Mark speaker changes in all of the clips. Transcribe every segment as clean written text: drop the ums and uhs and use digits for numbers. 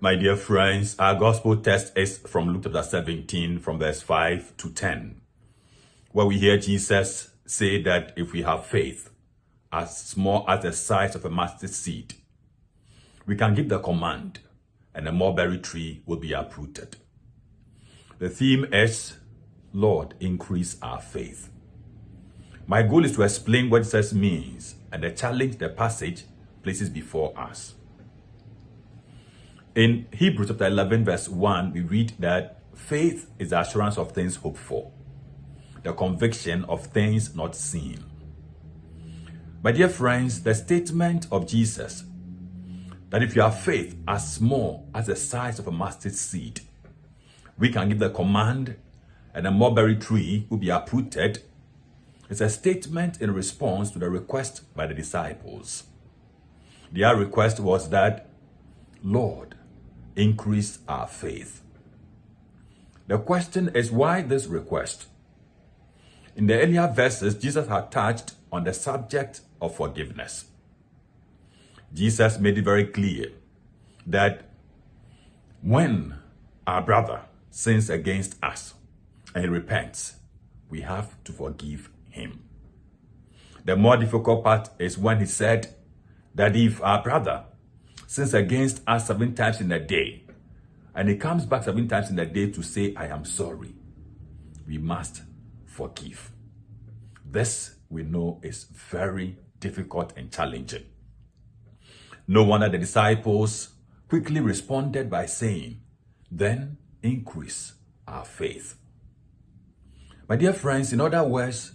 Speaker 1: My dear friends, our gospel text is from Luke chapter 17, from verse 5 to 10, where we hear Jesus say that if we have faith as small as the size of a mustard seed, we can give the command and a mulberry tree will be uprooted. The theme is, Lord, increase our faith. My goal is to explain what Jesus means and the challenge the passage places before us. In Hebrews chapter 11 verse 1, we read that faith is the assurance of things hoped for, the conviction of things not seen. My dear friends, the statement of Jesus that if you have faith as small as the size of a mustard seed, we can give the command and a mulberry tree will be uprooted, is a statement in response to the request by the disciples. Their request was that, Lord, increase our faith. The question is, why this request? In the earlier verses, Jesus had touched on the subject of forgiveness. Jesus made it very clear that when our brother sins against us and he repents, we have to forgive him. The more difficult part is when he said that if our brother sins against us 7 times in a day, and he comes back 7 times in a day to say, I am sorry, we must forgive. This, we know, is very difficult and challenging. No wonder the disciples quickly responded by saying, then increase our faith. My dear friends, in other words,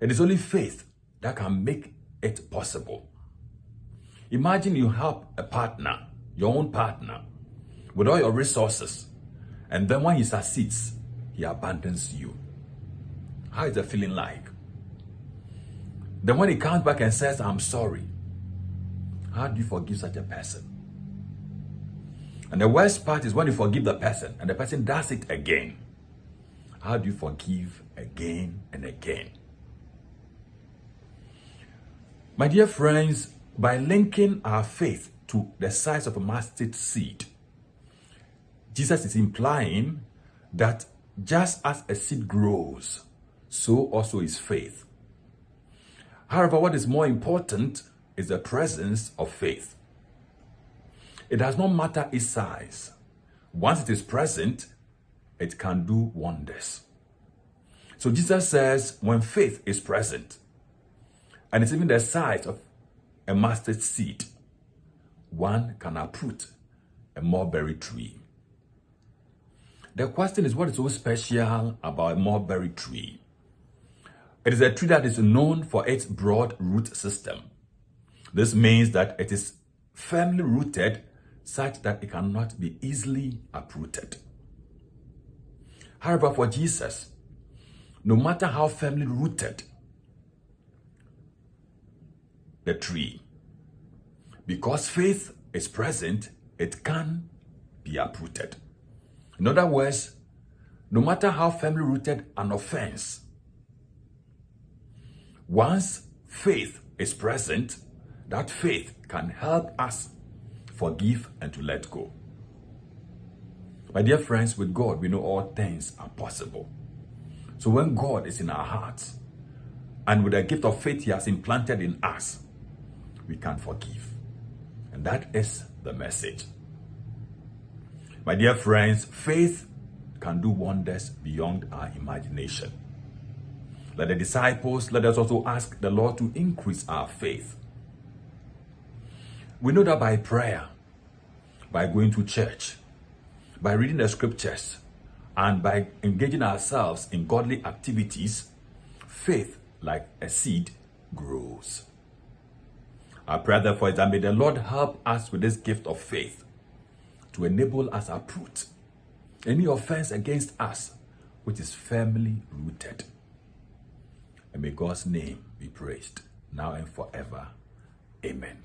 Speaker 1: it is only faith that can make it possible. Imagine you help a partner, your own partner, with all your resources, and then when he succeeds, he abandons you. How is the feeling like? Then when he comes back and says, I'm sorry, how do you forgive such a person? And the worst part is when you forgive the person and the person does it again. How do you forgive again and again? My dear friends, by linking our faith to the size of a mustard seed, Jesus is implying that just as a seed grows, so also is faith. However, what is more important is the presence of faith. It does not matter its size. Once it is present, it can do wonders. So Jesus says when faith is present, and it's even the size of a mustard seed, one can uproot a mulberry tree. The question is, what is so special about a mulberry tree? It is a tree that is known for its broad root system. This means that it is firmly rooted such that it cannot be easily uprooted. However, for Jesus, no matter how firmly rooted the tree, because faith is present, it can be uprooted. In other words, no matter how firmly rooted an offense, once faith is present, that faith can help us forgive and to let go. My dear friends, with God, we know all things are possible. So when God is in our hearts, and with the gift of faith he has implanted in us, we can forgive. And that is the message. My dear friends, faith can do wonders beyond our imagination. Like the disciples, let us also ask the Lord to increase our faith. We know that by prayer, by going to church, by reading the scriptures, and by engaging ourselves in godly activities, faith, like a seed, grows. Our prayer, therefore, is that may the Lord help us with this gift of faith to enable us to uproot any offense against us which is firmly rooted. And may God's name be praised now and forever. Amen.